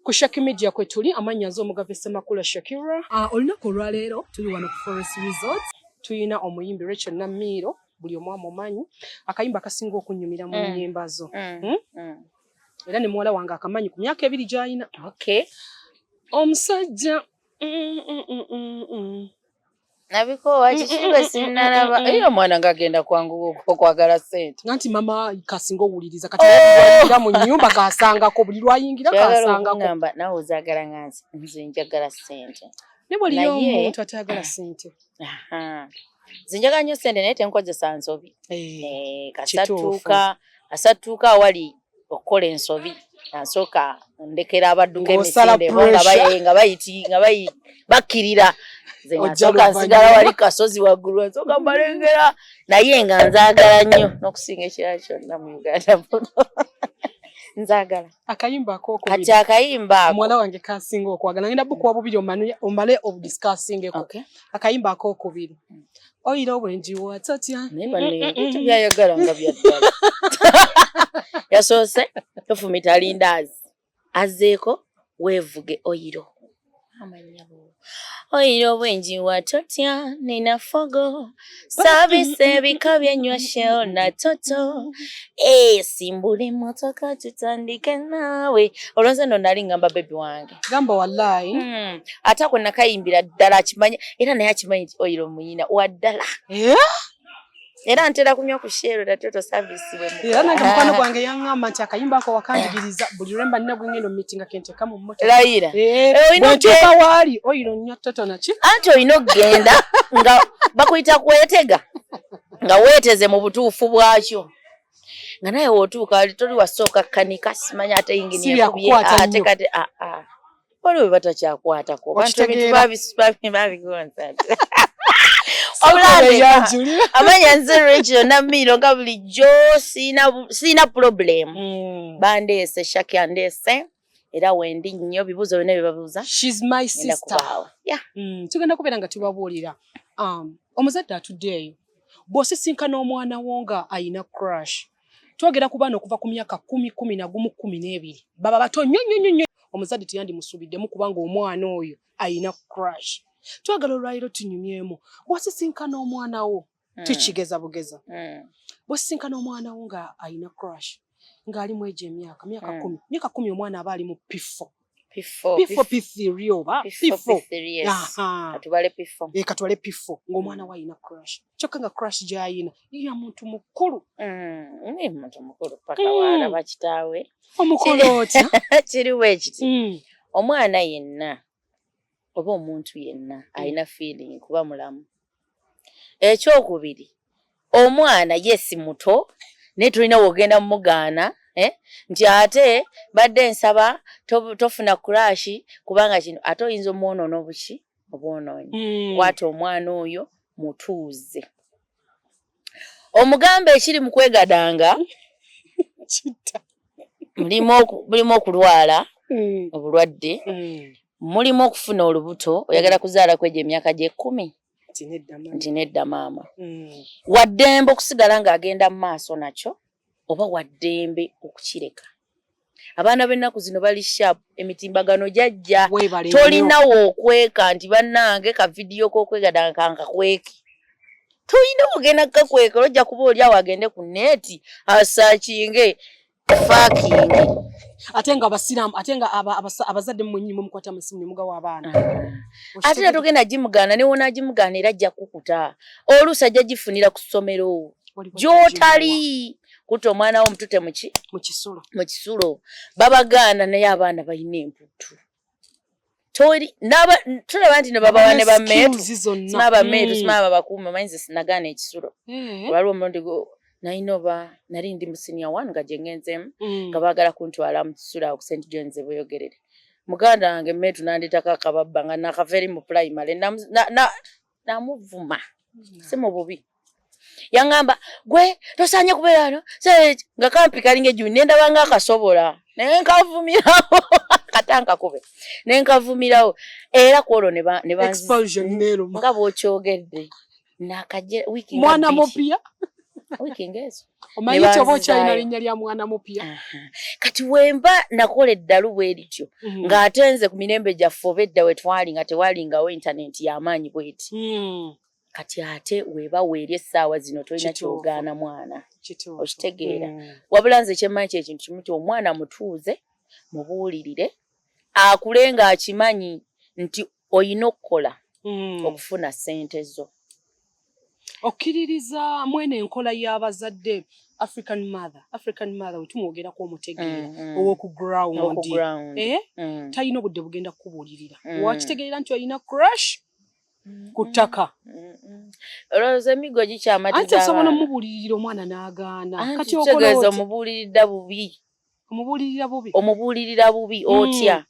Ku Shaki Media kwe tuli amanya nzo Omugave Ssemakula Shakira. Olunaku olwaleero tuli wano ku Forest Resort. Tuyina omuyimbi Rachel Namiro buli omu amumanyi. Akayimba akasinga okunyumira mu nnyimba zo. Era ne muwala wange akamanyi ku myaka 2 gy'ayina. Okay. Omusajja Nabiko wakikiba sinalaba. Iyo mwana ngagenda kwangu okwagala sente. Nanti mama kasinga owuliriza kati yayingira mu nnyumba kasangako buli lwayingira kasangako. Ngamba nawe ozagala nganzi nze njagala sente. Ne buli omuntu atayagala sente. Zinjaga nnyo sente naye tenkozesa nsobi. Kasatuuka awali okukola ensobi nasooka ndekera abadduka emisinde nga bakkirira nze nasooka nsigala wali kasozi waggulu nsooka mbalengera naye nga nzaagala nnyo n'okusinga ekirala kyonna mu Uganda muno. Nzaagala akayimba akokubiri kati akayimba omwana wange kasinga okwagala ngenda bukuwa bubiri omale obudiscussingeko. Akayimba akokubiri oyira obwenji watatya byayagala nga byaddala yasoose tofumita alindazi azeeko weevuge oyiro amanyabo oyiro obwenji watotya nina fogo sabise bika byenywa shell na toto simbule motoka tutandike nawe olonze ndo nali ngamba baby wange gamba wallahi ata kwe nakayimbira ddala akimanya era naye akimanyi oyiro muyina waddala era ntera kunywa ku shell na toto service we era nange mukwano gwange yaŋŋamba nti akayimba ako wakanjigiriza buli lwemba nina gwengendo meeting akenteka mu mmotoka Laira oyinatuuka waali oyiro nnyo toto naki anti oyina okugenda nga bakuyita kwetega nga weeteze mu butuufu bwakyo nga naye wootuuka toli wasooka kanika simanya ate yingini yakubye ate kati waliwo batakyakwatako bantu bintu babigonza amanya nze Rachel Namiro nga bulijjo sina problem bandeese Shaki andeese era wendi nnyo bibuuzo byonna byebabuuza. She's my sister. Tugenda kubeera nga tubabuulira omuzadde atudde eyo bw'osisinkana omwana wo nga ayina crush twogera ku baana okuva ku myaka 10, 11, 12 baba bato nnyo omuzadde teyandimusuubiddemu kubanga omwana oyo ayina crush. Twagala olwaliro tunyumyemu bw'osisinkana omwana wo tukigeza bugeza bw'osisinkana omwana wo nga ayina crush ng'ali mu egyo myaka 10 omwana aba ali mu pifo P3 oba pifo katubale pifo ng'omwana we ayina crush kyokka nga crush gy'ayina ya muntu mukulu muntu mukulu paka wala bakitaawe omukulu otya kiriwo ekiti omwana yenna oba omuntu yenna ayina feeling kuba mulamu. Ekyokubiri omwana yesi muto ne tulina wogenda mugaana nti ate badde nsaba tofuna crush kubanga kino ate oyinza omwonoona obuki obwonoonyi kwata omwana oyo mutuuze omugamba ekiri mu kwegadanga mulimu okulwala obulwadde mulimu okufuna olubuto oyagala kuzaala kwegyo emyaka gye 10 nti nedda maama waddembe okusigala ng'agenda mu maaso nakyo oba waddembe okukireka. Abaana b'ennaku zino bali sharp emitimbagano jajja tolinawo okweka nti bannange ka vidiyo k'okwegadanga kankakweke toyina kugenda kakweka ojja kuba oli awo agende ku neeti asaakinge fakingi ate nga abasiraamu ate nga abazadde mwennyini mukwata amasimu ne mugawa abaana ate natogenda gimugaana newona gimugaana era ajja kukuta oluusi ajja gifunira ku ssomero gy'otali kuta omwana wo mutute mu kisulo babagaana naye abaana balina emputu tulaba nti ne babawa ne bammeetu sima bammeetu sima babakuuma manyize sinagaana ekisulo waliwo omulondi nainoba nali ndi mu senior 1 nga gye ngenzemu nga baagala kuntwala mu kisulo awo ku St. John's Bweyogerere muganda wange mmeetu nanditako akababba nga nakaveri mu primary namuvuma si mu bubi yangamba gwe tosaanye kubeera wano nga kampi kalinga ejjumi nendaba nga akasobola naye nkavumirawo katanka kube naye nkavumirawo era kwolwo ne banzi nga bw'okyogedde nakajja wiiki mwana mupya Wiki ngezo. Omanyi kyobo kyalina linnya lya mwana mupya. Kati wemba nakola eddalu bw'erityo ng'atenze ku mirembe gyaffe obedda we twali nga tewalingawo internet y'amaanyi bw'eti. Kati ate weba weerya essaawa zino tolina kyogaana mwana. Okitegeera. Wabula nze kyemmanyi kye kintu kimu omwana mutuuze mubuulirire akule ng'akimanyi nti oyina okukola okufuna ssente zo. Okkiririza mwene enkola y'abazadde African mother wetumwogerako omutegeera ow'oku ground. Talina obudde bugenda kukubuulirira. Wakitegeera nti olina crush ku ttaka. Olowooza emigo gikyamatiza anti osobola omubuulirira omwana n'agaana. Kati otegeeza omubuulirira bubi. Omubuulirira bubi otya.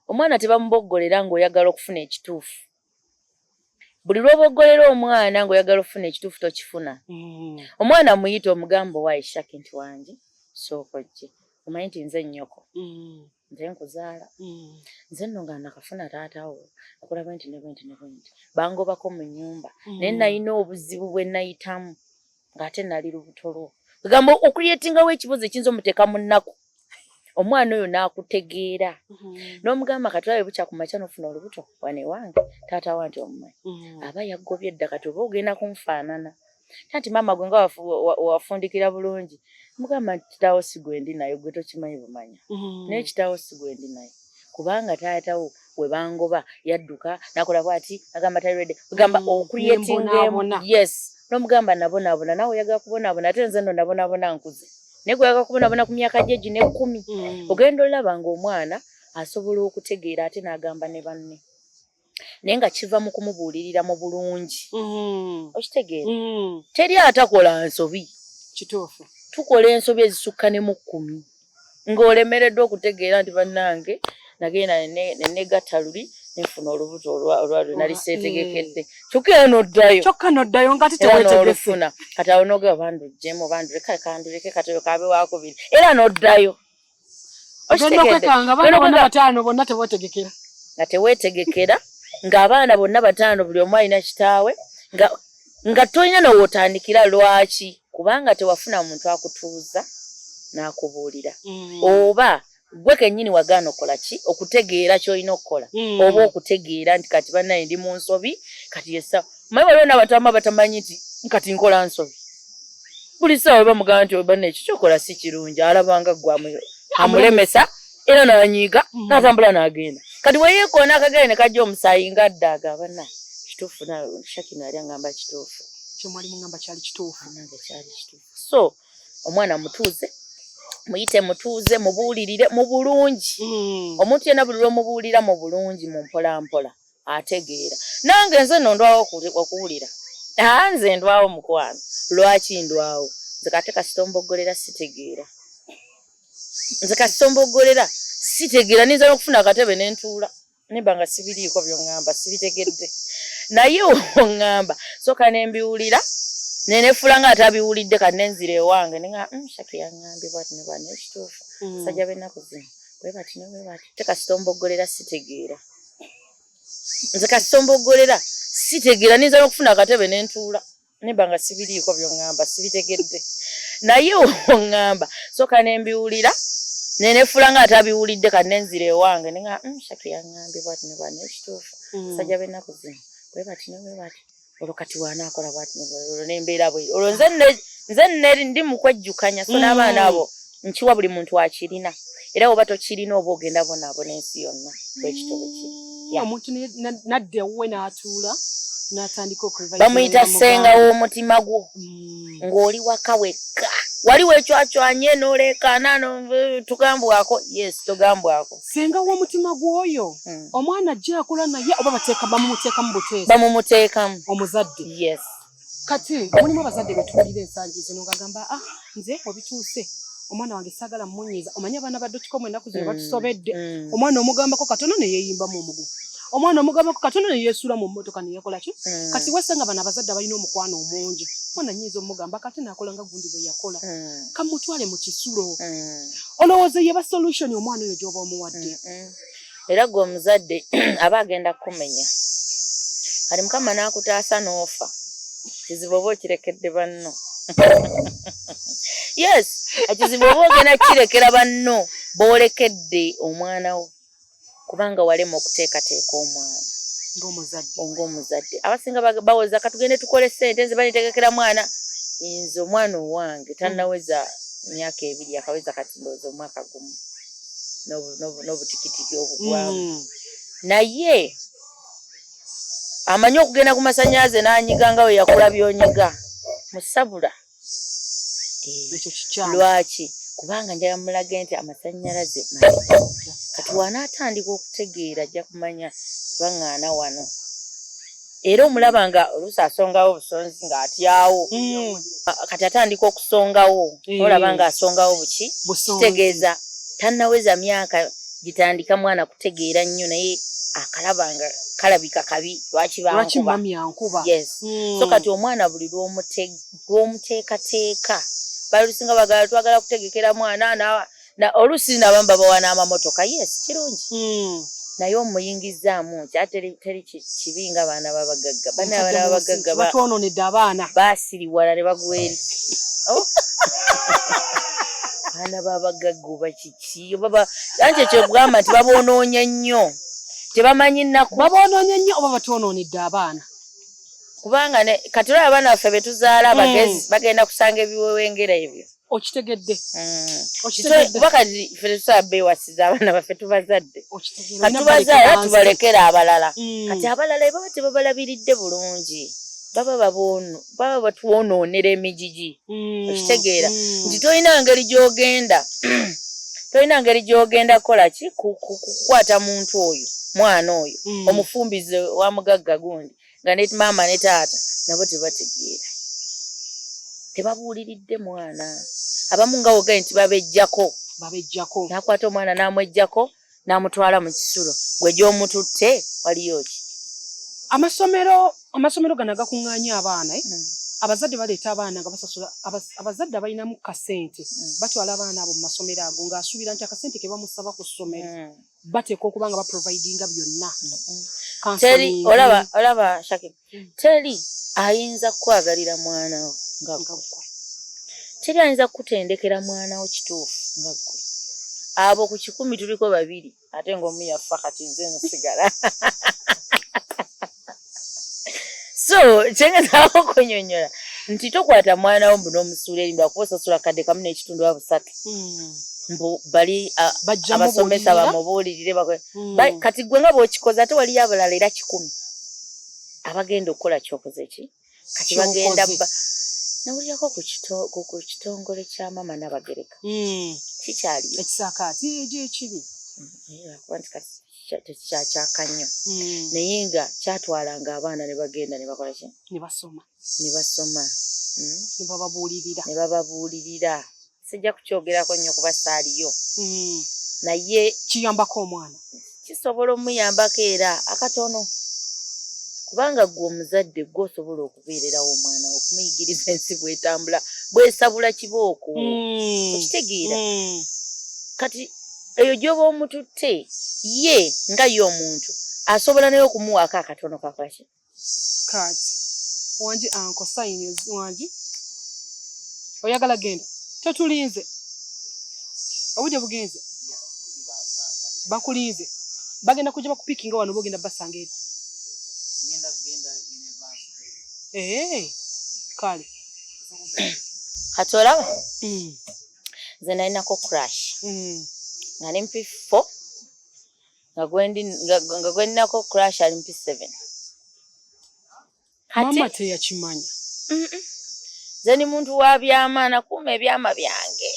Omwana tebamuboggolera ng'oyagala okufuna ekituufu. Buli lw'oboggolera omwana ng'oyagala okufuna ekituufu tokifuna. Omwana muyita omugamba owaayi Shaki wange sooka ojje. Omanyi nti nze nnyoko. Nze nkuzaala. Nze nno nga nakafuna taatawo. Akulaba nti ne bwenti. Bangobako mu nnyumba. Naye nalina obuzibu bwe nayitamu ng'ate nali lubuto lwo. Gamba okuliyetingawo ekibuzo ekiyinza omuteeka mu nnaku. Omwana oyo n'akutegeera. N'omugamba kati olabye bukya ku makya n'ofuna olubuto wane wange taata wange omumanyi. Aba yaggobye edda kati oba ogenda kunfaanana. Tanti maama gwe nga wafundikira bulungi. Mugamba nti kitaawo si gwe ndi nayo gwe tokimanyi bumanya. Naye kitaawo si gwe ndi nayo. Kubanga taatawo we bangoba yadduka n'akola bw'ati agamba talirwedde. Gamba okuliyetinga yes. N'omugamba nabonaabona nawe oyagala kubonaabona ate nze nno nabonaabona nkuze. Naye gwe oyagala kubonaabona ku myaka gye gino 10. Ogenda olaba ng'omwana asobola okutegeera ate n'agamba ne banne. Naye nga kiva mu kumubuulirira mu bulungi. Okitegeera. Teri atakola nsobi. Kituufu. Tukola ensobi ezisukka ne mu 10. Ng'olemereddwa okutegeera nti bannange nagenda negatta luli nefuna olubuto olwalwe nali seetegekedde. Kyokka n'oddayo nga teteweetegese. Kati awo n'ogamba banduggyemu banduleke kanduleke katoyo kaabe waakubiri. Era n'oddayo. Ogenda okwekanga abaana bonna 5 bonna teweetegekera. Nga teweetegekera ng'abaana bonna 5 buli omu alina kitaawe nga tolina n'owootandikira lwaki kubanga tewafuna muntu akutuuza n'akubuulira. Oba gwe kennyini wagaana okola ki okutegeera ky'olina okukola oba okutegeera nti kati bannaye ndi mu nsobi kati yessa mayi waliwo n'abantu batamanyi nti kati nkola nsobi. Buli ssaawa bamugamba nti bannaye ekyo ky'okola si kirungi alabanga gwe amulemesa era n'anyiiga n'atambula n'agenda. Kati weyeekoona akagere ne kajja omusaayi ng'adda agamba bannaye kituufu nawe Shaki nali angamba kituufu. Kyomwali mugamba kyali kituufu. So omwana mutuuze muyite mutuuze mubuulirire mu bulungi. Omuntu yenna buli lw'omubuulira mu bulungi mu mpolampola ategeera. Nange nze nno ndwawo okuwulira. Nze ndwawo mukwano. Lwaki ndwawo? Nze kate kasitombogolera sitegeera. Ninza n'okufuna akatebe ne ntuula. Neba nga sibiriiko by'oŋŋamba sibitegedde. Naye oŋŋamba sooka ne mbiwulira neneefula nga atabiwulidde kati nenzira ewange nenga Shaki yaŋŋambye bw'ati ne bw'ati ekituufu. Sajja b'ennaku zino bwe bati ne bwe bati. Te kasitombogolera sitegeera. Nze kasitombogolera sitegeera ninza n'okufuna akatebe ne ntuula. Neba nga sibiriiko by'oŋŋamba sibitegedde. Naye oŋŋamba sooka ne mbiwulira neneefula nga atabiwulidde kati nenzira ewange nenga Shaki yaŋŋambye bw'ati ne bw'ati ekituufu. Sajja b'ennaku zino bwe bati ne bwe bati. Olwo kati wanaakola bw'ati olwo n'embeera bwe olwo nze neri ndi mu kwejjukanya so n'abaana abo nkiwa buli muntu akirina era oba tokirina oba ogenda bonaabona ensi yonna bwekitobe kiri. Omuntu nadda ewuwe n'atuula n'atandika okurivaiza. Bamuyita ssenga w'omutima gwo ng'oli waka wekka. Wali weecwacwanye n'oleekaana tugambwako yes tugambwako. Ssenga w'omutima gw'oyo omwana ajja akula naye oba bamumuteekamu buteesi. Bamumuteekamu. Omuzadde. Yes. Kati mulimu abazadde betuwulira ensangi zino ng'agamba nze obituuse omwana wange saagala mmunyiiza. Omanyi abaana ba .com ennaku zino batusobedde. Omwana omugambako katono ne yeeyimbamu omugu. Omwana omugambako katono ne yeesula mu mmotoka ne yeekola ki? Kati wese nga bano abazadde balina omukwano omungi. Omwana nyiiza omugamba kati naakola nga gundi bwe yakola. Kamutwale mu kisulo. Olowooza yeba solution omwana oyo gy'oba omuwadde. Era gwe omuzadde aba agenda kumenya. Kati Mukama n'akutaasa n'ofa. Kizibu oba okirekedde banno. Yes, akizibu ogena kirekera banno boolekedde omwana wo kubanga walema okuteekateeka omwana ng'omuzadde abasinga bawoza katugende tukole ssente nze banitegekera mwana nze omwana owange tannaweza myaka 2 akaweza kati ndowooza omwaka gumu n'obutikitiki obugwamu naye amanyi okugenda ku masannyalaze n'anyiga nga we yakula byonyiga musabula lwaki kubanga njala mulage nti amasannyalaze kati wanaatandika okutegeera ajja kumanya baŋŋaana wano era omulaba nga oluusi asongawo obusonzi ng'atyawo kati atandika okusongawo olaba ng'asongawo buki kitegeeza tannaweza myaka gitandika mwana kutegeera nnyo naye akalaba nga kalabika kabi lwaki bankuba. Yes. So kati omwana buli lw'omuteekateeka balusinga bagala twagala kutegekera mwana na oluusi nabamu babawa n'amamotoka yes kirungi naye omuyingizaamu kyateri kibi ng'abaana b'abagagga baana b'abagagga batwonoonedde abaana baasiriwala ne bagwa eri baana b'abagagga oba kiki anti ekyo kugamba nti baboonoonya nnyo tebamanyi nnaku baboonoonya nnyo oba batwonoonedde abaana kubanga kati olaba abaana baffe be tuzaala abagezi bagenda kusanga ebiwewengera ebyo okitegedde kuba kati ffe tetusobola beewasiza abaana baffe tubazadde kati tubazaala tubalekera abalala kati abalala baba tebabalabiridde bulungi baba batwonoonera emigigi okitegeera nti tolina ngeri gy'ogenda kukola ki kukwata muntu oyo mwana oyo omufumbize wa mugagga gundi nga ne maama ne taata nabo tebategeera tebabuuliridde mwana abamu nga wogaye nti babejjako n'akwata omwana n'amwejjako n'amutwala mu kisulo gwe gy'omututte waliyo ki amasomero gano agakuŋŋaanya abaana abazadde baleeta abaana nga basasula abazadde abalinamu kasente batwala abaana abo mu masomero ago ng'asuubira nti akasente ke bamusaba ku ssomero bateeka okuba nga baprovidinga byonna olaba Shakib teri ayinza kukwagalira mwana wo nga ggwe teri ayinza kukutendekera mwana wo kituufu nga ggwe abo ku 10 tuliko 2 ate ng'omu yafa kati nze nsigala so kyengezaako okunyonyola nti tokwata mwana wo mbu n'omusuula erimba kuba osasula kadde kamu n'ekitundu 3 mbu bali abasomesa bamubuulirire kati gwe nga bw'okikoze ate waliyo abalala era 10 abagenda okukola kyokoze ki kati bagenda nawulirako ku kitongole kya Maama Nabagereka kikyaliyo ekisaakaati ekibi kuba nti kati tekikyaka nnyo naye nga kyatwalanga abaana ne bagenda ne bakola ki ne basoma ne bababuulirira sijja kukyogerako nnyo kuba saaliyo naye kiyambako omwana kisobola omuyambako era akatono kubanga gwe omuzadde gwe osobola okubeererawo omwana okumuyigiriza ensi bwetambula bwesabula kibooko okitegeera kati eyo gyoba omututte ye nga ye omuntu asobola naye okumuwaako akatono kakaki kati wangi anko sayini wangi oyagala genda totulinze obudde bugenze bakulinze bagenda kujja bakupikinga wano bogenda basanga eri kale kati olaba nze nalinako crash nga ni mpi 4 nga gwendinako crash ali mpi 7 mama teyakimanya nze ni muntu wa byama nakuuma ebyama byange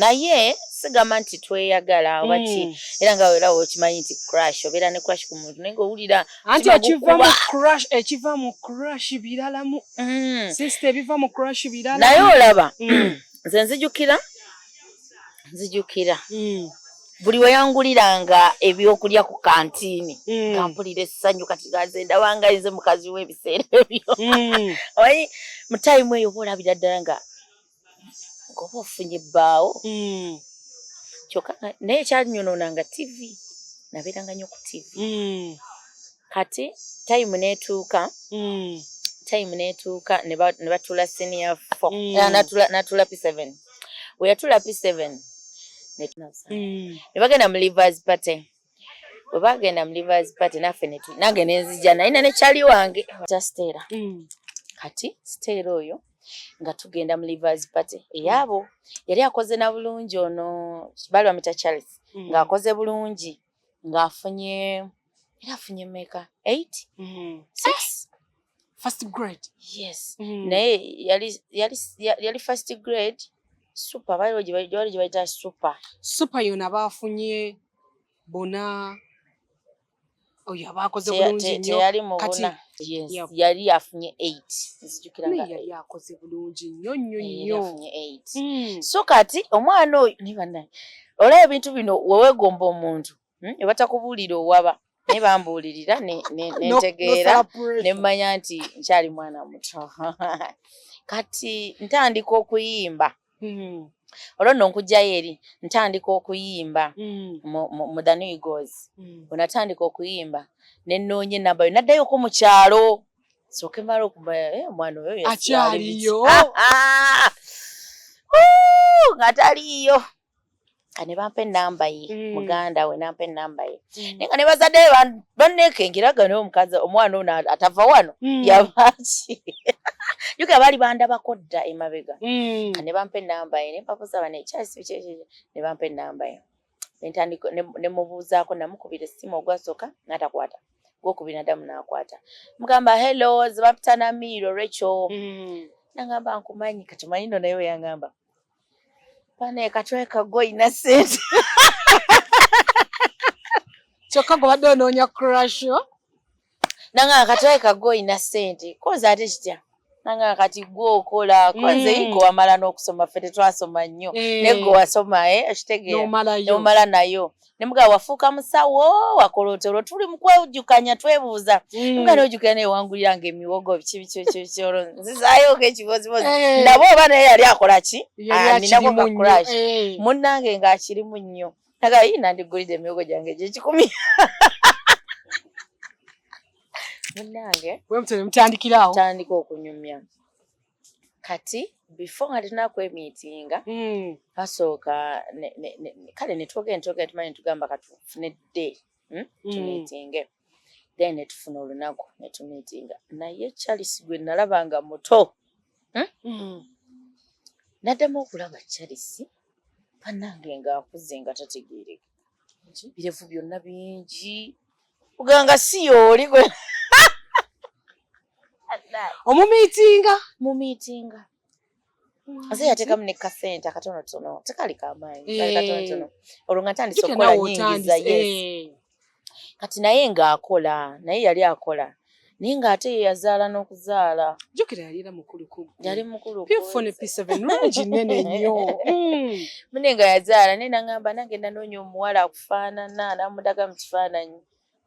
naye sigamba nti tweyagala oba ki era nga werawo okimanyi nti crash obeera ne crash ku muntu naye ng'owulira anti ekiva mu crash biralamu sister ebiva mu crash birala naye olaba nze nzijukira buli weyanguliranga ebyokulya ku kantiini nga mpulira essanyu kati gaze ndabanga nze mukazi w'ebiseera ebyo omanyi mu tayimu eyo oba olabira ddala nga ngoba ofunye ebbaawo kyokka naye ekyalinyonoonanga TV nabeeranga nnyo ku TV kati tayimu n'etuuka time netuuka ne batula senior 4 natula P7 we yatula P7 ne bagenda mu Livers Party we bagenda mu Livers Party naffe nange nenzija nalina ne chali wange Stella kati Stella oyo nga tugenda mu Livers Party eyabo yali akoze na bulungi ono bali bamita Charles nga akoze bulungi nga afunye meka 8 6 first grade yes naye yali first grade super bali jibaita super yona bafunye bona oya bakoze bulungi nnyo yali mu bona yes yali afunye 8 nzijukira nga yali akoze bulungi nnyo afunye 8 so kati omwana oyo nibana olaba ebintu bino wewe gomba omuntu ebatakubulira owaba naye bambulirira nentegeera nemmanya nti nkyali mwana muto kati ntandika okuyimba olwo nno nkujjayo eri ntandika okuyimba mu The New Eagles bwe natandika okuyimba nenoonya enamba yo naddayoko mu kyalo soke mala okumanya omwana oyo akyaliyo nga taliyo ne bampa ennamba ye muganda we nampa ennamba ye naye nga ne bazadde banneekengeraga naye omukazi omwana ono atava wano yabaki yuka baali bandabako dda emabega ne bampa ennamba ye ne mpapuza bano ekyasi ne bampa ennamba ye ne mubuuzaako namukubira essimu ogwasooka n'atakwata gwokubiri naddamu n'akwata mugamba hello zibapita na Miro Rachel nangamba nkumanyi kati omanyi nno naye we yangamba pane katwe kago ina sente kyokka gwe badde onoonya crush nanga katwe kago ina sente koza ate kitya nanga kati gwe okola koze iko wamala n'okusoma ffe tetwasoma nnyo negwe wasoma ekitegeera n'omala nayo nemuga wafuuka musawo wakola otyo tuli mu kwejjukanya twebuuza nga n'ojjukira naye wangulira ng'emiwogo biki olwo nzizaayo ng'ekibozibozi ndaba oba naye yali akola ki ninako ka crash munnange ng'akirimu nnyo naga nandigulidde emiwogo gyange gy'ekikumi munnange mutandikirawo tandika okunyumya kati before nga tetunakwemiitinga basooka kale netwogera tumanyi tugamba katufune dde tumiitinge then netufuna olunaku netumiitinga naye Charles gwe nalabanga muto naddamu okulaba Charles bannange ng'akuze nga tategeereka birevu byonna bingi uganga si yooli gwe mumiitinga ase yateekamu ne kasente akatonotono tekali kamaanyi kali katonotono olwo nga ntandise okukola nyingiza yes kati naye ng'akola naye yali akola naye ng'ate ye yazaala n'okuzaala jjukira yali mukulu P4 ne P7 lungi nnene nnyo mune nga yazaala naye nangamba nange nanoonya omuwala akufaanana namudaga mu kifaananyi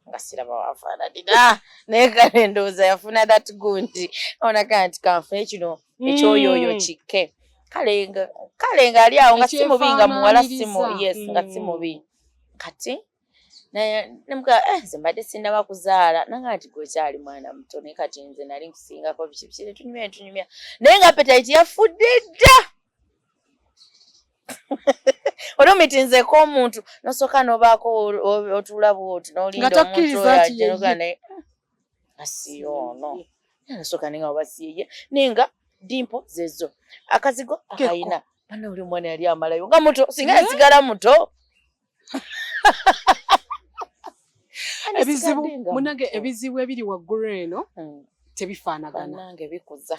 nga siraba wafaananira naye kale ndowooza yafuna that gundi onaga nti kanfune kino ekyoyooyo kikke kale nga ali awo nga si mubi nga muwala yes nga si mubi kati nemuga nze mbadde sinnaba kuzaala nanga nti gwekyali mwana muto naye kati nze nali nkusingako biki netunyumya naye nga appetite yafudde dda olwo mitinzeeko omuntu nosooka nobaako otuula bwoti nolinda omuntu oyoajenoganaye asiyoono nasooka nenga obasiyeye nenga dimpo zezo akazigo akayina bana oli omwana yali amalayo nga muto singa yasigala muto ebizibu munange ebizibu ebiri waggulu eno tebifaanagana nange bikuza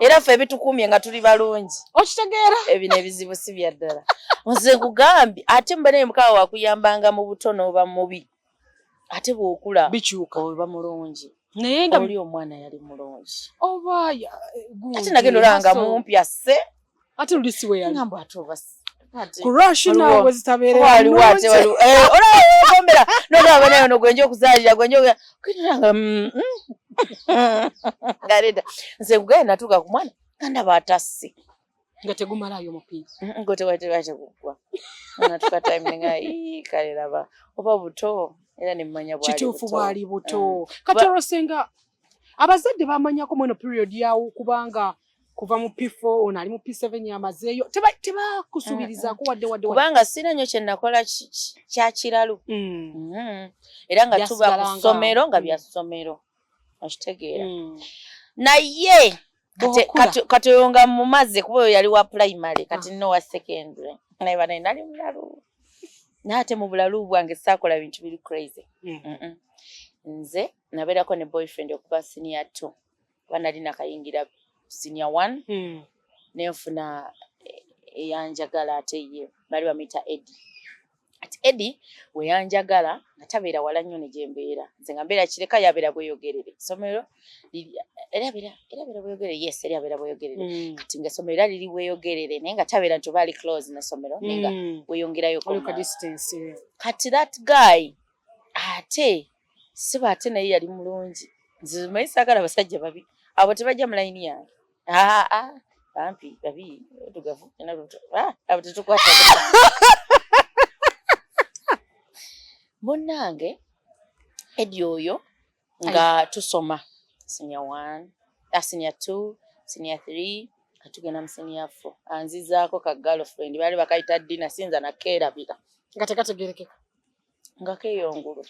era ffe ebitukumye nga tuli balungi okitegeera ebino ebizibu si bya ddala nze nkugambye ate mba naye mukaawe wakuyambanga mu buto n'oba mubi ate bw'okula bikyuka oba mulungi naye nga oli omwana yali mulungi oba ate nagenda olanga mumpya se ate luli si we yali ngamba ate oba crush naawe zitabeera waliwo ate waliwo olagombera nogamba naye ono gwenja okuzaalira gwenja okuyitanga ngaleda nze nkugaye natuuka ku mwana kandaba atasse nga tegumalayo mupiira ngotewategugwa natuka time nga kale laba oba buto era nemmanya kituufu bwali buto kati olwosenga abazadde bamanyako mweno period yawo kubanga kuva mu P4 ono ali mu P7 yamazeeyo tebakusuubirizaako wadde kubanga sina nnyo kye nakola kya kiralu era nga tuba ku ssomero nga bya ssomero okitegeera naye kati oyo nga mumaze kuba oyo yali wa primary kati nno wa secondary naye bane nali mulalu naate mu bulalu bwange saakola bintu biri crazy nze nabeerako ne boyfriend okuba senior 2 banali nakayingira senior 1 nenfuna eyanjagala ate ye bali bamuyita Eddie ati Eddie we yanjagala nga tabeera wala nnyo ne gye mbeera nze nga mbeera kireka yabeera bweyogerere essomero era beera bweyogerere yes era beera bweyogerere kati nga essomero era liri bweyogerere naye nga tabeera nti oba ali close n'essomero naye nga weyongerayo kati that guy ate siba ate naye yali mulungi nze manyi saagala basajja babi abo tebajja mu layini yange bampi babi otugavu abo tetukwata munnange Eddie oyo nga tusoma senior 1 senior 2 senior 3 katugenda mu senior 4 anzizaako ka girlfriend bali bakayita Dina sinza nakeerabira nga tekategerekeka nga keeyongulu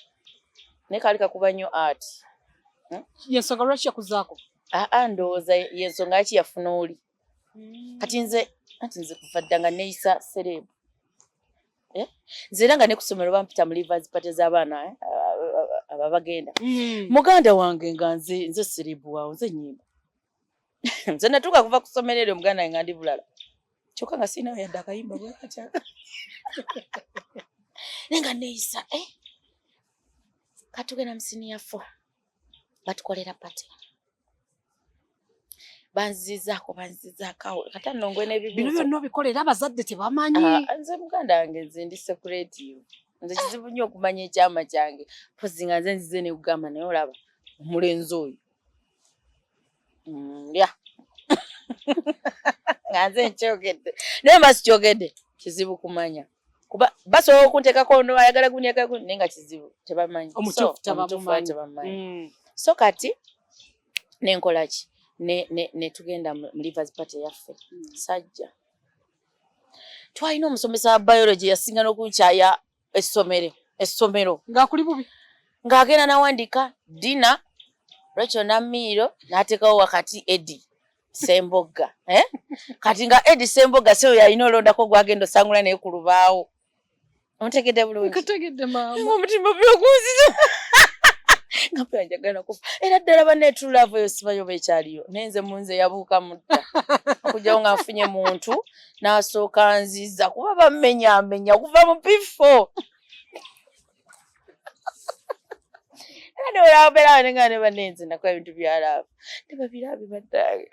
naye kaali kakuba nnyo art yensonga lwaki yakuzaako ndowooza yensonga ki yafuna oli kati nze kuva dda nga neeyisa serebu nze era nga ne ku ssomero bampita mu livers party z'abaana ababagenda muganda wange nga nze serebu waawo nze nnyimba nze natuuka kuva ku ssomero eryo muganda wange nga ndi bulala kyokka nga siinawo yadde akayimba bwe katya naye nga neeyisa katugenda mu senior 4 batukolera pati banzizaako kata nnongwe n'ebibuuzo bino byonna obikolera abazadde tebamanyi nze muganda wange nze ndi secretive nze kizibu nnyo okumanya ekyama kyange pozi nga nze nzize ne kugamba naye olaba omulenzi oyo nga nze nkyogedde naye mba sikyogedde kizibu kumanya kuba basobola okunteekako ono ayagala kunteekako naye nga kizibu tebamanyi omutuufu tebamumanyi so kati nenkola ki ne tugenda mu livers party yaffe sajja twalina omusomesa wa biology yasinga n'okunkyaya essomero ng'akuli bubi ng'agenda n'awandiika Dina Rachel Namiiro n'ateekawo wakati Eddie Sembogga kati nga Eddie Sembogga si oyo alina olondako gwagenda osangula naye ku lubaawo omutegedde bulungi kategedde maama omutima byogunziza nga mpe njagala kufa era ddala banneetululaavu eyo sibayo beekyaliyo naye nze munze yabuuka mudda okugyawo nga nfunye muntu n'asooka nziza kuba bammenyamenya kuva mu P4 era newolaabeerawo nenga ne bannenze nakuba ebintu byalaavu ne babiraabi baddaage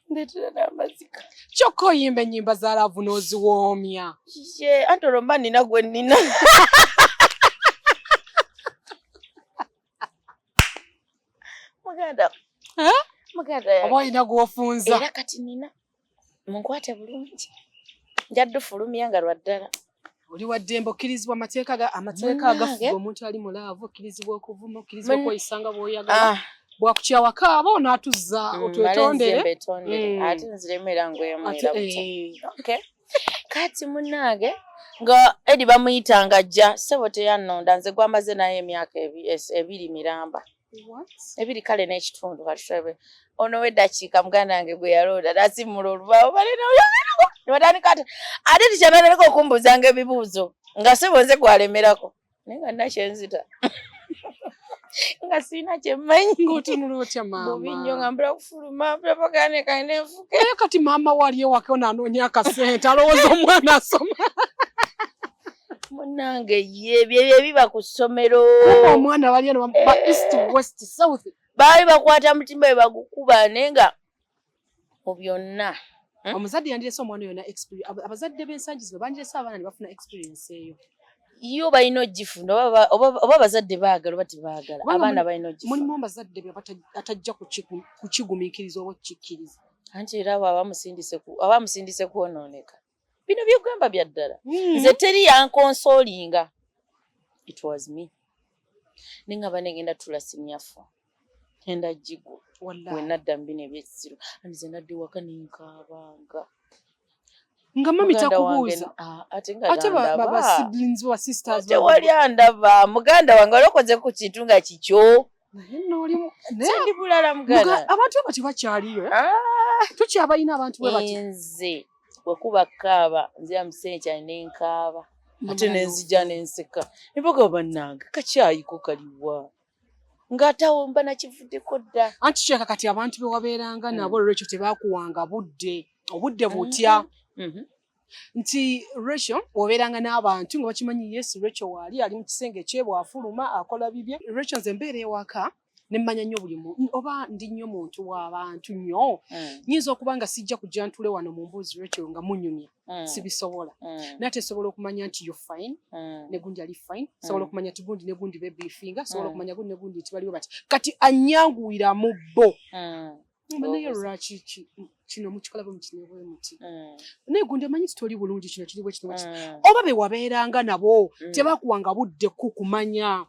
ndeetera n'amazika kyokka oyimba ennyimba za laavu n'oziwoomya anti olwo mba nnina gwe nnina muganda oba olina gw'ofunza era kati nina munkwate bulungi njaddufulumya nga lwaddala oli waddembe okkirizibwa amateeka agafuga omuntu ali mu laavu okkirizibwa okuvuma okkirizibwa okweyisanga bw'oyagala bwakukyawaka aba onaatuzza otwetondere ate nziremera ngwemwera kati munnange nga Eddie bamuyitanga ajja ssebo teyannonda nze gwamaze naye emyaka 2 miramba ebiri kale n'ekitundu katusabe ono weddakiika muganda wange gwe yalonda nasimula olubaawo nebatandika ate tikyananaleka okumbuuzanga ebibuuzo nga ssebo nze gwalemerako naye nga nina kyenzita nga siina kyemmanyi ng'otunula otya maama bubi nnyo nga mbula kufuluma mbula pagane kalina enfuke era kati maama wali ewaka onanoonya akasente alowooza omwana asoma munnange ebyo ebiba ku ssomero omwana wali eno ba east west south baali bakwata mutimba bwe bagukuba naye nga mu byonna omuzadde yandirese omwana yonna experience abazadde b'ensangi zino bandirese abaana ne bafuna experience eyo yo balina ogifuna oba abazadde baagala oba tebaagala abaana balina ogifuna mulimu abazadde atajja kukigumiikiriza oba okukikkiriza anti era abo abamusindise kwonooneka bino byegamba bya ddala nze teri yankonsoolinga it was me nengaba negenda tula sinyafu enda jigwa Wenna dambine ebyekisiro anze nadde waka ninkaabanga nga mami takubuuza ate baba siblings wa sisters tewali andaba muganda wange olokoze ku kintu nga kikyo ndi bulala muganda abantu bati bakyaliyo tukyabalina abantu bwe bati nze bwekuba kaaba nzira musenkyani nenkaaba ate nenzija nenseka niboga bannange kakyayiko kaliwa ngatawo mba nakivuddeko dda anti kyeka kati abantu be wabeeranga nabo Rachel tebakuwanga obudde butya nti Rachel obeeranga n'abantu nga bakimanyi Yesu Rachel waali ali mu kisenge kye bw'afuluma akola bibye Rachel nze mbeera ewaka nemmanya nnyo buli muntu oba ndi nnyo muntu w'abantu nnyo nyinza okuba nga sijja kujja ntule wano mu mbuuzi Rachel nga munyumya sibisobola naye tesobola okumanya nti you fine ne gundi ali fine sobola okumanya ti gundi ne gundi bebifinga sobola okumanya gundi ne gundi nti baliwo bati kati anyanguwira mu bo naye lwaki kino mukikolabo mukinebwe muti naye gundi amanyi kitoli bulungi kino kiri bwe kino oba be wabeeranga nabo tebakuwanga budde kumanya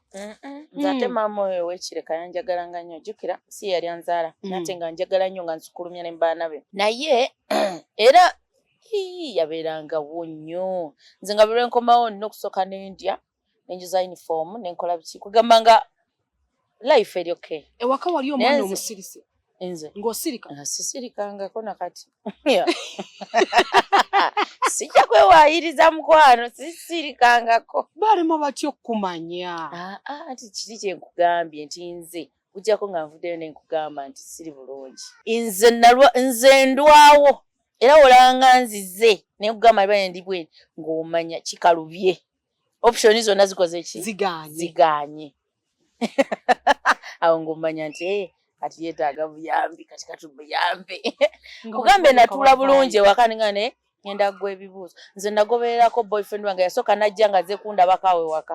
nzate maama oyo wekireka yanjagalanga nnyo jjukira si yali anzaala nate nga njagala nnyo nga nsukulumya ne baana be naye era yabeerangawo nnyo nze nga bwe nkomawo nina okusooka n'endya nenjuza uniform nenkola biki kugamba nga life eri okay ewaka wali omwana omusirise nze ng'osirika sisirikangako nakati sijja kwewaayiriza mukwano sisirikangako balema batya okukumanya anti kiri kyenkugambye nti nze kujjako nga nvuddeyo nenkugamba nti siri bulungi nze ndwawo era olanga nzize nenkugamba liba ndi bweni ng'omanya kikalubye optioni zonna zikoze ki ziganye awo ng'omanya nti kati yeetaaga buyambi kati katubuyambe kugambe natula bulungi ewaka ningane ngenda gwa ebibuuzo nze nagobererako boyfriend wange yasooka najja nga ze kundabako awo ewaka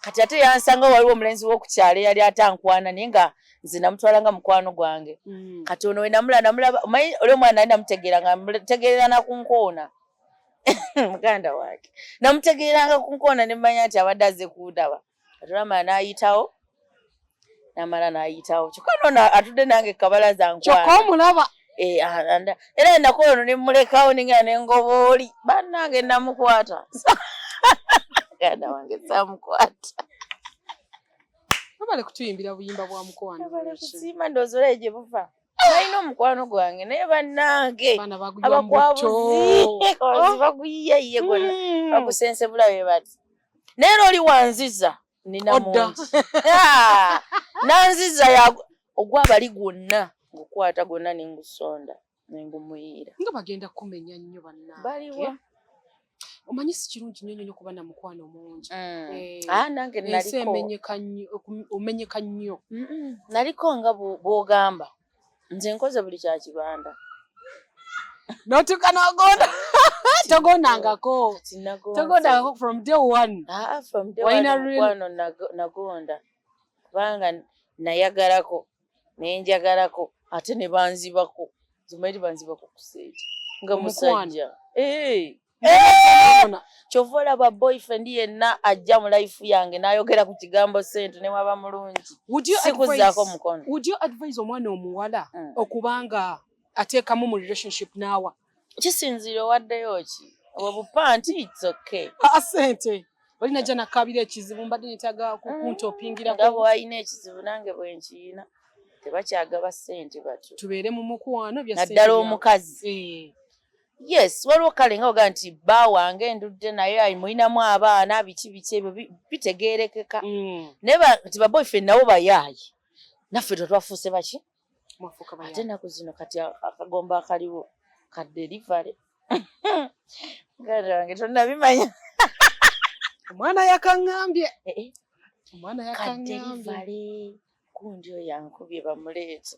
kati ate yansanga waliwo omulenzi w'okukyalo yali atankwana naye nga nze namutwalanga mukwano gwange kati ono we namulaba omanyi oli omwana nali namutegeera nga mutegeerera nakunkoona muganda wake namutegeeranga kunkoona ne mmanya nti abadde azze kundaba kati olamala n'ayitawo namala n'ayitawo kyokka nono atudde nange kabalaza nkwana kyokka omulaba era ennaku ono ne mulekawo ninga nengobooli bannange namukwata muganda wange samukwata babale kutuyimbira buyimba bwa mukwano kusiima ndowooza olaye gye buva balina omukwano gwange naye bannange abakwabuzi baguyiyayiye gonna bagusense bulabe bati naye era oli wanziza nina mungi nanziza ogwabali gwonna ngukwata gwonna nengusonda nengumuyiira nga bagenda kumenya nnyo bannange baliwa omanyi si kirungi nnyo nnyo kuba na mukwano mungi nange naliko omenyeka nnyo naliko nga bw'ogamba nze nkoze buli kyakibanda notuka nogonda togondangako from day one from day one mukwano nagonda kubanga nayagalako nenjagalako ate ne banzibako zimaiti banzibako kuseeta nga musajja kyova olaba boyfriend yenna ajja mu life yange n'ayogera ku kigambo sente ne waba mulungi sikuzaako mukono. Would you advise omwana omuwala okubanga ateekamu mu relationship naawa? Kisinzira owaddeyo ki obupa nti it's okay sente olina jja nakabira ekizibu mbadde netaga kukuntopingirako nga bw'alina ekizibu nange bwe nkiina tebakyagaba sente batu tubeere mu mukwano naddala omukazi yes waliwo kale nga ogaa nti bba wange ndudde naye mulinamu abaana biki ebyo bitegeerekeka naye nti baboyfriend nabo bayaayi naffe tetwafuuse baki ate ennaku zino kati akagomba akaliwo kaderivale ganda wange tonnabimanya omwana yakaŋŋambye kaderivale gundi oyo yankubye bamuleeta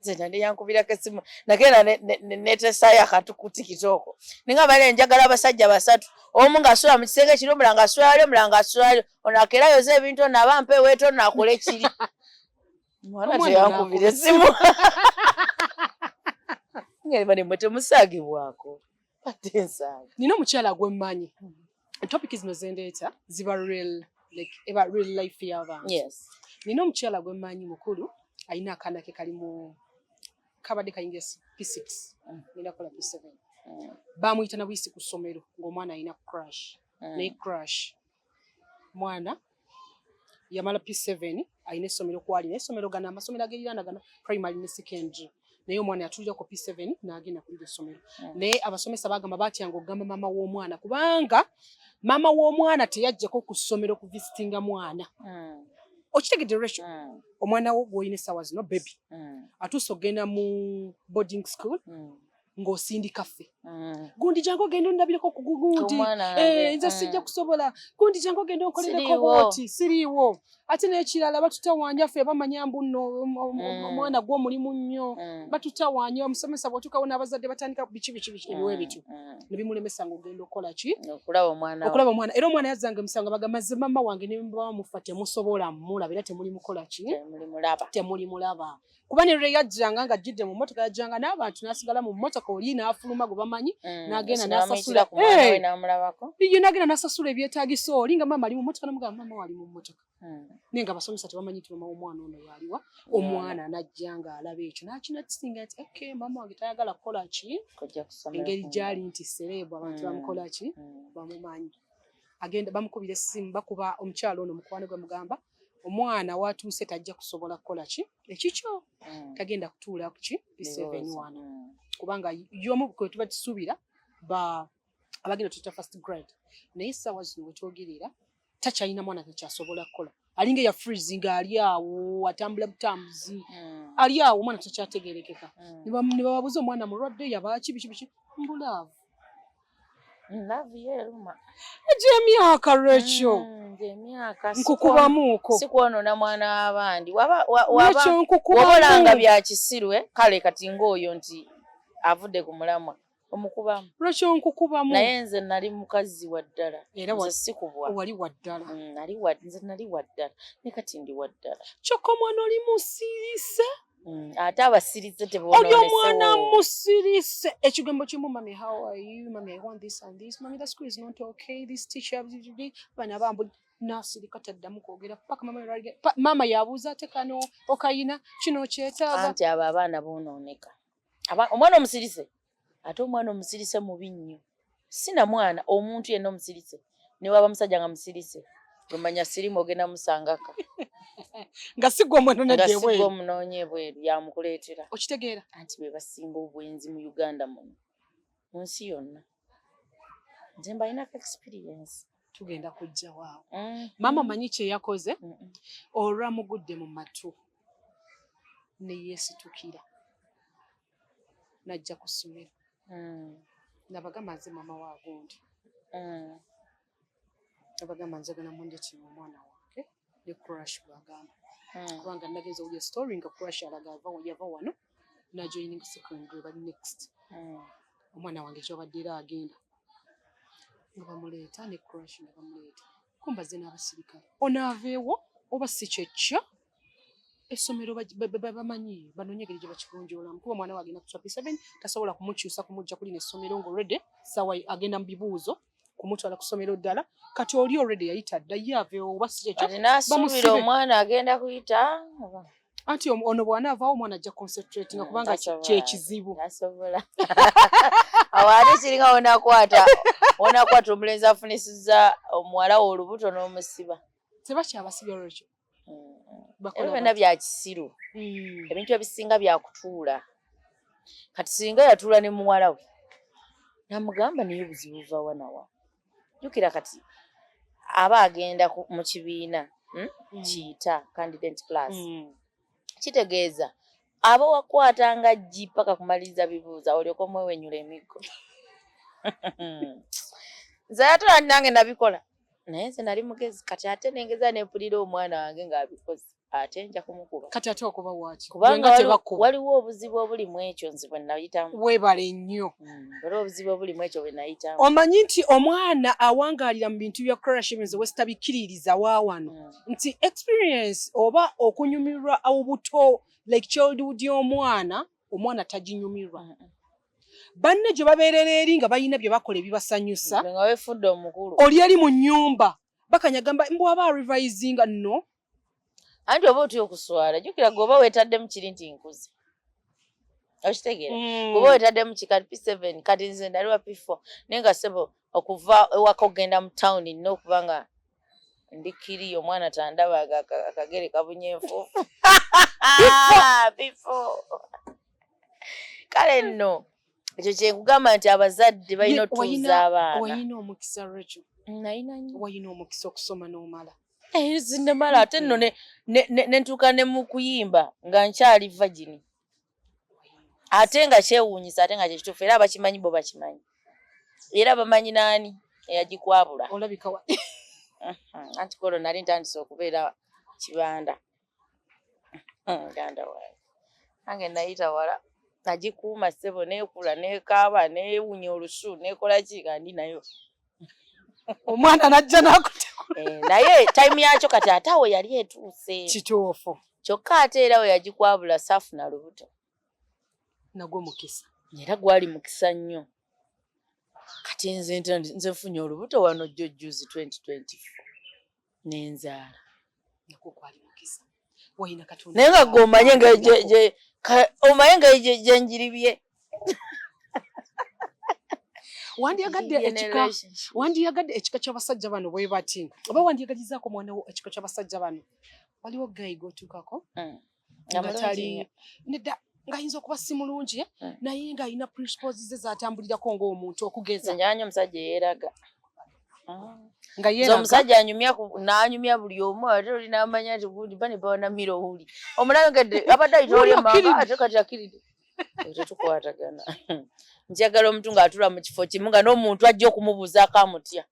nze nali yankubirako essimu nagenda netesaayo akatukuti kitooko ninga bale njagala abasajja basatu omu ng'asula mu kisenge kiri omulala ng'asulayo omulala ng'asulayo ono akeerayoza ebintu ono aba mpeeweeta ono akole kiri mwana teyankubira essimu ngeri mwe temusaagibwako ate nsaaga nina omukyala gwemmanyi topic zino zendeeta ziba real life y'abantu. Yes. Nina omukyala gwemmanyi mukulu ayina akaana ke kali mu kabadde kayingira P6 nina kola P7 bamuyita na buyisi ku ssomero ng'omwana ayina crash naye crash mwana yamala P7 ayina essomero kwali naye essomero gana amasomero agerirana gana primary ne secondary naye omwana yatulira ku P7 n'agenda ku essomero naye abasomesa bagamba batyanga okugamba mama w'omwana kubanga mama w'omwana teyajjako ku ssomero ku visitinga mwana okitegedde Rachel omwana wo gw'oyina essaawa zino baby atuuse ogenda mu boarding school ng'osindika ffe gundi jangu ogenda ondabireko ku gundi nze sijja kusobola gundi jangu ogenda onkolereko booti siriiwo ate n'ekirala batutawaanya ffe bamanya mbu nno omwana gw'omulimu nnyo batutawaanya omusomesa bw'otuukawo n'abazadde batandika biki ebiwe bityo ne bimulemesa ng'ogenda okukola ki okulaba omwana era omwana yazzanga emisango bagamba ze mama wange ne bamufa temusobola mulaba era temuli mukola ki temuli mulaba kuba ne lwe yajjanga ng'ajjidde mu mmotoka yajjanga n'abantu n'asigala mu mmotoka oli n'afuluma gwe bamanyi n'agenda n'asasula n'agenda n'asasula ebyetaagiso oli nga maama ali mu mmotoka n'amugamba mama wali mu mmotoka naye nga abasomesa tebamanyi nti mama w'omwana ono yaliwa omwana n'ajja ng'alaba ekyo n'akinakisinga nti okay mama wange tayagala kukola ki engeri gy'ali nti sereebu abantu bamukola ki bamumanyi agenda bamukubira essimu bakuba omukyalo ono mukwano gwe mugamba omwana watuuse tajja kusobola kukola ki ekikyo kagenda kutuula ku ki P7 wano kubanga y'omu kwe tuba tusuubira abagenda tuta first grade naye essaawa zino wetwogerera takyalina mwana takyasobola kukola alinga ya freezing ali awo atambula butambuzi ali awo omwana takyategerekeka ne bababuza omwana mulwadde yabaki biki mbulaavu love yeruma egy'emyaka Rachel nkukubamuuko sikwonona mwana w'abandi wabolanga bya kisirwe kale kati ng'oyo nti avudde ku mulamwa omukubamu Rachel nkukubamu naye nze nali mukazi wa ddala nze sikubwa wali wa ddala nze nali wa ddala ne kati ndi wa ddala kyokka omwana oli musirise ate abasirise tebonoonesewo oli omwana musirise ekigambo kimu mami how are you mami I want this and this mami the school is not okay this teacher bana bambu nasirika taddamu kwogera paka mama yabuuza ate kano okayina kino kyetaaga anti abo abaana boonooneka omwana omusirise ate omwana omusirise mubi nnyo sina mwana omuntu yenna omusirise ne waba musajja nga musirise omanya sirimu ogenda musangaka nga sigwa omunoonye ebweru yamukuleetera okitegeera anti be basinga obwenzi mu Uganda muno mu nsi yonna nze mbalinako experience tugenda kujja waawo maama manyi kye yakoze olwamugudde mu matu ne yeesitukira najja ku ssomero nabagamba nze maama wa gundi nabagamba nzagala mundetira omwana wange ne crash bwagamba kubanga nagenza owulya story nga crash alaga yava wano najoining secondary bali next omwana wange kyobadde era agenda nga bamuleeta ne crash nga bamuleeta kumbaze n'abasirikale onaaveewo oba si kyekya essomero bamanyi banoonyegere gye bakigonjoolamu kuba omwana we agenda kukywa P7 tasobola kumukyusa kumujja kuli n'essomero ng'olredde sawa agenda mu bibuuzo kumutwala ku ssomero ddala kati oli already yayita dda ye aveewo oba si kyekyo bamusibe omwana agenda kuyita anti ono bw'anaavaawo omwana ajja concentratinga kubanga kyekizibu tasobola awo ate kiringa wonakwata omulenzi afunisizza omuwala we olubuto n'omusiba tebakyabasibya lwekyo ebyo byonna bya kisiru ebintu ebisinga byakutuula kati singa yatuula ne muwala we namugamba naye obuzibu buva wanawa jjukira kati aba agenda mu kibiina kiyita candidate class kitegeeza aba wakwatanga jji paka kumaliriza bibuuza olyoka omwewenyula emiggo nze ate nange nabikola naye nze nali mugezi kati ate nengeza nempulira omwana wange ng'abikoze ate nja kumukuba kati ate okuba waki kubanga waliwo obuzibu obuli mu ekyo nze bwe nayitamu weebale nnyo waliwo obuzibu obuli mu ekyo bwe nayitamu omanyi nti omwana awangaalira mu bintu bya crash ebizo wesitabikiririza waawano nti experience oba okunyumirwa obuto like childhood y'omwana omwana taginyumirwa banne gye babeerera eri nga balina bye bakola ebibasanyusa nga weefudde omukulu oli eri mu nnyumba bakanyagamba mbwaba revisinga no anti oba otyo okuswala jukira goba wetaddemu kiri nti nkuze okitegeera goba wetaddemu kikati P7 kati nze ndaliwa P4 naye nga sebo okuva ewaka ogenda mu town n'okuba nga ndi kiri omwana tandaba akagere kabunyefu P4 kale nno ekyo kyekugamba nti abazadde balina otuuza abaana wayina omukisa Rachel nayina nnyo wayina omukisa okusoma n'omala zinemala ate nno nentuuka ne mu kuyimba nga nkyali vagini ate nga kyewuunyisa ate nga kyekituufu era abakimanyi bo bakimanyi era bamanyi naani eyagikwabula olabika anti kolo nali ntandise okubeera kibanda ganda wange nange nayita wala nagikuuma ssebo neekula neekaaba neewunya olusu neekola ki kandi nayo omwana najja nakuteku naye time yakyo kati ate awo yali etuuse kituufu kyokka ate era we yagikwabula saafuna lubuto nagwo mukisa era gwali mukisa nnyo kati nze nfunye olubuto wano jjojjuzi 2024 nenzaala nagwo gwali mukisa wayina katonda naye nga gomanye nga omanye nga gyenjiribye wandiyagadde ekika ky'abasajja bano bwe bati oba wandiyagalizaako mwana wo ekika ky'abasajja bano waliwo gayi gotuukako nga tali nedda ng'ayinza okuba si mulungi naye ng'alina principles ze z'atambulirako ng'omuntu okugeza nyanyi omusajja yeeraga nga yeeraga omusajja n'anyumya buli omu ate olina amanya nti gundi bane bawanamira owuli omulangedde abadde ayitolye mama ate kati akiridde tetukwatagana njagala omuntu ng'atula mu kifo kimu nga n'omuntu ajja okumubuuzaako amutya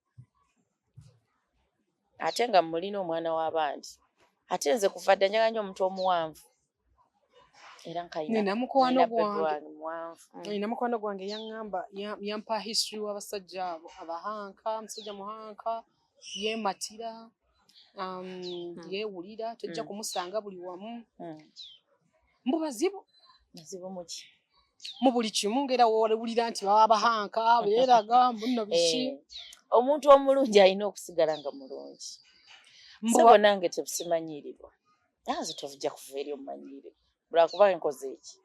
ate nga mulina omwana w'abandi ate nze kuva dda njagala nnyo omuntu omuwanvu era nina mukwano gwange yaŋŋamba yampa history w'abasajja abo abahanka musajja muhanka yeematira yeewulira tojja kumusanga buli wamu mbu bazibu muki mu buli kimu ng'era woolewulira nti baba abahanka beeraga mbunno biki omuntu omulungi alina okusigala nga mulungi sebo nange tebusimanyirirwa naze tovujja kuva eri omumanyiire lwakuba nkoze eki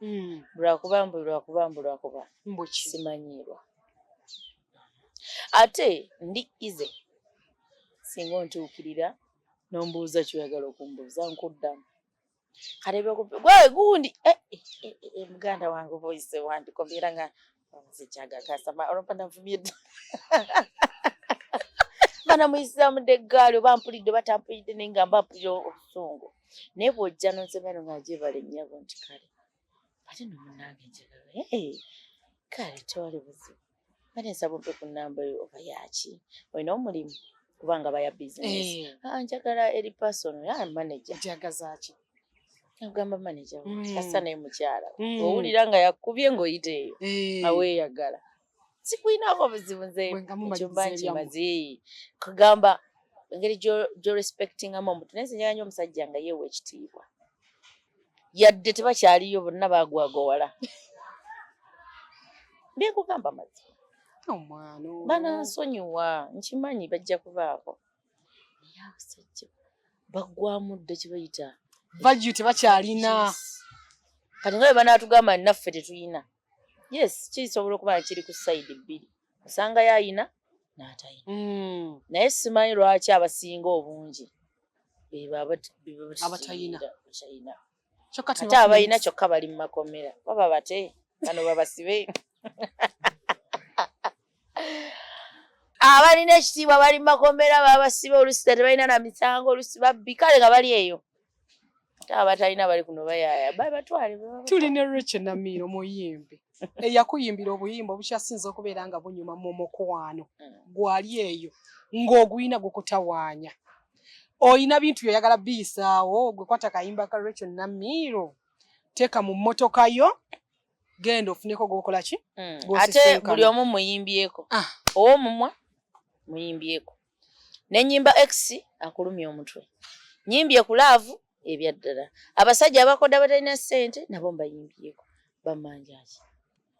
lwakuba simanyiirwa ate ndi ize singa ontuukirira n'ombuuza kyoyagala okumbuuza nkuddamu gwe gundi muganda wange voice wandikomera nga zikyagakasama olwopa navumye dda bana muyisaamu dde eggaali oba mpulidde batampulidde naye nga mbampulira obusungu naye bw'ojja nonsomero nga gyebala ennyabo nti kale ate nomunange njagala kale tewali buzibu ate nsaba ompe ku nnamba yo oba yaki olina omulimu kubanga baya bizinesi njagala eri pasono manager jagazaaki agamba manager kasa naye mukyala owulira nga yakubye ng'oyiteeyo aweeyagala sikulinako buzibu nze ekyumba nkimazi kugamba engeri gy'orespectingamu omuntu naye nze njagala nnyo omusajja nga yeewa ekitiibwa yadde tebakyaliyo bonna baagwagowala byekugamba mazima omwana banansonyiwa nkimanyi bajja kubaako naye abasajja baggwamu dde kibayita value tebakyalina kati nga bwe banaatugamba naffe tetuyina yes kisobola okuba kiri ku sayidi bbiri osangayo ayina n'atayina naye simanyi lwaki abasinga obungi abatayina ate abayina kyokka bali mu makomera baba bate bano babasibe abalina ekitiibwa bali mu makomera babasibe olusi tebalina na misango olusi babbi kale nga bali eyo ate abatalina bali kuno bayaaya batwale tulina Rachel Namiro muyimbi eyakuyimbira obuyimba obukyasinza okubeera nga bunyuma mu mukwano gwali eyo ng'oguyina gukutawaanya oyina bintu byoyagala biisaawo gwe kwata kayimba ka Rachel Namiro teeka mu mmotoka yo genda ofuneko gwokola ki ate buli omu muyimbyeko ow'omumwa muyimbyeko n'ennyimba X akulumya omutwe nyimbye ku laavu ebyaddala abasajja abakoda batalina ssente nabo mbayimbyeko bamanjaki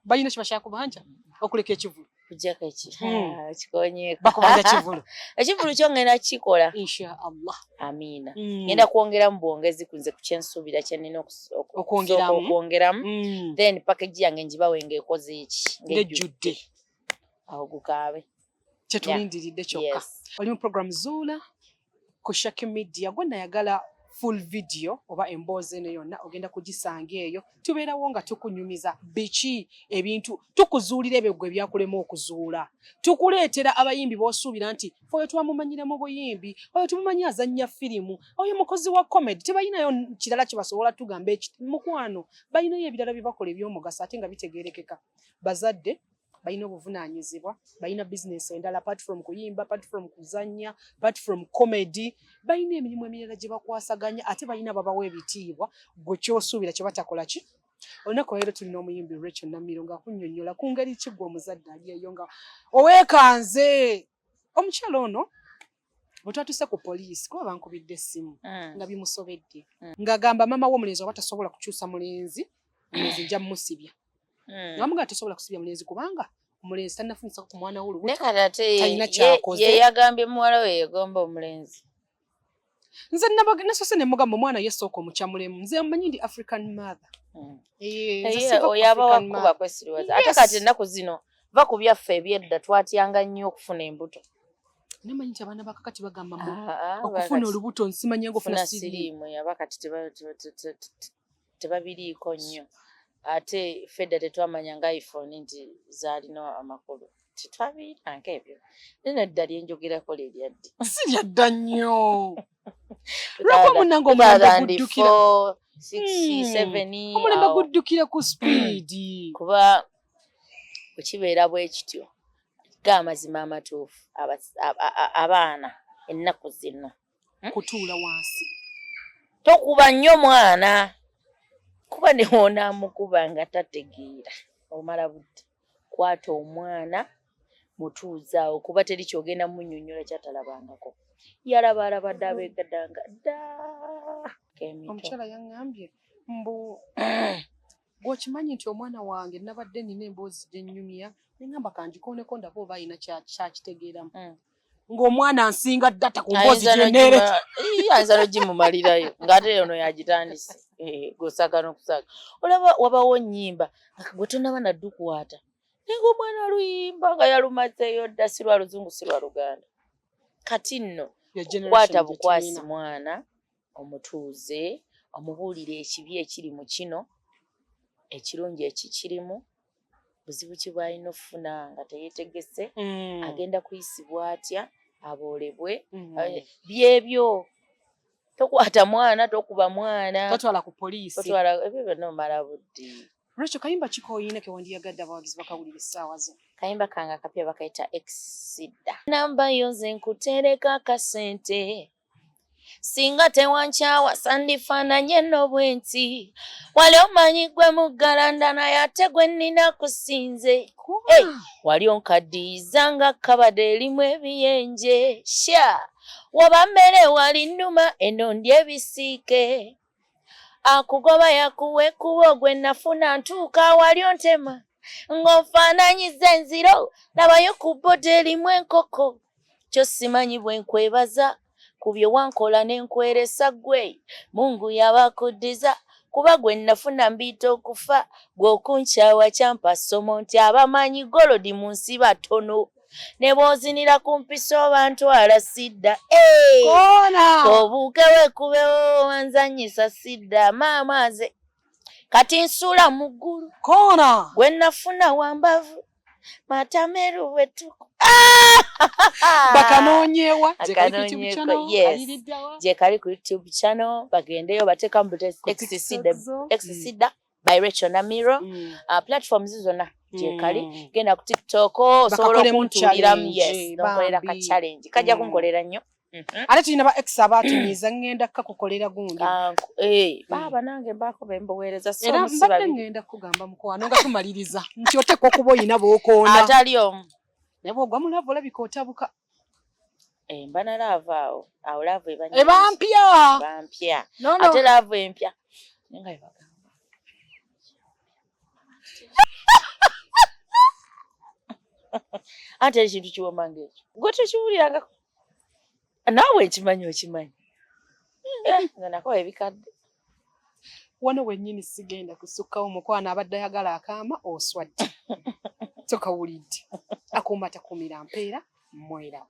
balina kibashaka kubanja okuleka ekivulu kujjako kikonyeeko bakubanja kivulu ekivulu kyo ngenda kikola inshallah amiina ngenda kwongeramu bwongezi kunze ku kyensuubira kyenina okwongeramu then package yange ngibawe ng'ekoze eki ng'ejjudde awo gukaabe kyetulindiridde kyokka oli mu program Zuula ku Shaki Media gwe nayagala full video oba emboozi eno yonna ogenda kugisanga eyo tubeerawo nga tukunyumiza biki ebintu tukuzuulira ebyo gwe byakulema okuzuula tukuleetera abayimbi b'osuubira nti oyo twamumanyira mu buyimbi oyo tumumanyi azannya firimu oyo mukozi wa comedy tebalinayo kirala kye basobola tugamba mukwano balinayo ebirala bye bakola eby'omugaso ate nga bitegeerekeka bazadde balina obuvunaanyizibwa balina business endala apart from kuyimba apart from kuzannya apart from comedy balina emirimu emirala gye bakwasaganya ate balina babawa ebitiibwa gwe kyosuubira kye batakola ki olunaku leero tulina omuyimbi Rachel Namiro ng'akunnyonnyola ku ngeri ki gwe omuzadde ali eyo nga oweekanze omukyala ono bwe twatuse ku poliisi kuba bankubidde essimu nga bimusobedde ng'agamba maama w'omulenzi oba tasobola kukyusa mulenzi nja musibya ngamuga tosobola kusibya mulenzi kubanga omulenzi tannafunisa ku mwana w'olubuto talina kyakoze yeyagambye muwala we yegomba omulenzi nze nasose ne mugamba omwana yesooka omukyamulemu nze mmanyi ndi African mother oyaba wakuba kwesiriwaza ate kati ennaku zino va ku byaffe ebyedda twatyanga nnyo okufuna embuto namanyi nti abaana bakakati bagamba okufuna olubuto nsimanya ngofuna siriimu yaba kati tebabiriiko nnyo ate fedda tetwamanya nga iPhone nti zaalina amakulu tetwabiranka ebyo nene dda lyenjogerako leryaddi si lyadda nnyo lwako munange omulembe guddukira omulembe guddukira ku sipiidi kuba bwekibeera bwe kityo g'amazima amatuufu abaana ennaku zino kutuula wansi tokuba nnyo mwana kuba ne wonaamukuba nga tategeera omala budde kwata omwana mutuuzaawo kuba teri kyogenda munnyonnyola kyatalabangako yalabalabadde abeegaddanga dda omukyala yaŋŋambye mbu gwekimanyi nti omwana wange nabadde nina emboozi gyennyumya neŋŋamba kanjikooneko ndaba oba alina kyakitegeeramu ng'omwana nsinga ddata ku mboozi gyenere ayinza nogimumalirayo ng'ate ono yagitandise gosaka n'okusaka olaba wabawo nnyimba gwe tonaba naddukwata naye ng'omwana aluyimba nga yalumazeeyo dda si lwa luzungu si lwa luganda kati nno kwata bukwasi mwana omutuuze omubuulire ekibi ekiri mu kino ekirungi ekikirimu buzibu ki bw'alina okufuna nga teyeetegese agenda kuyisibwa atya aboolebwe byebyo tokwata mwana tokuba mwana totwala ku poliisi ebyo byonna omala budde Rachel kayimba kikoyina ke wandiyagadde abawagizi bakawulira essaawa zo kayimba kange akapya bakayita Exida namba yo nze nkutereka akasente singa tewankyawa sandifaananye nno bwenti wali omanyi gwe muggalanda naye ate gwe nnina kusinze wali onkaddiyiza nga kkabada erimu ebiyenje sha waba mmere wali nnuma eno ndya ebisiike akugoba yakuwa ekkubo gwe nafuna ntuuka wali ontema ng'onfaananyiza enziro labayo ku bboda erimu enkoko kyo simanyi bwe nkwebaza ku bye wankola n'enkweresa ggwe Mungu yabakuddiza kuba gwe nafuna mbiita okufa gw'okunkyawa kyampa ssomo nti abamanyi golodi mu nsi batono ne bw'ozinira ku mpisa oba ntwala sidda obuuke weekubewo wanzanyisa sidda maama ze kati nsuula mu ggulu gwe nafuna wambavu matameru wetuku bakanoonyewa gye kali ku YouTube channel bagendeyo bateeka mu Exida by Rachel Namiro platforms zonna gye kali genda ku TikTok osobola okuntuuliramu n'onkolera ka challenge kajja kunkolera nnyo ate tulina ba ex abaatunyiza ngenda kakukolera gundi baaba nange mbaako bemboweereza era mbadde ngenda kugamba mukwano nga tumaliriza nti otekwa okuba oyina b'okoona atali omu naye bw'ogwa mu laavu olabika otabuka mba na laavu awo laavu ebampya ate laavu empya nga ebagamba Ate ekintu kiwoma ng'ekyo. Gwe tokiwulirangako. Naawe okimanyi. Nga nako ebikadde. Wano wennyini sigenda kusukkawo mukwano abadde ayagala akaama oswadde. Tokawulidde. Akuuma takuumira mpeera mwera.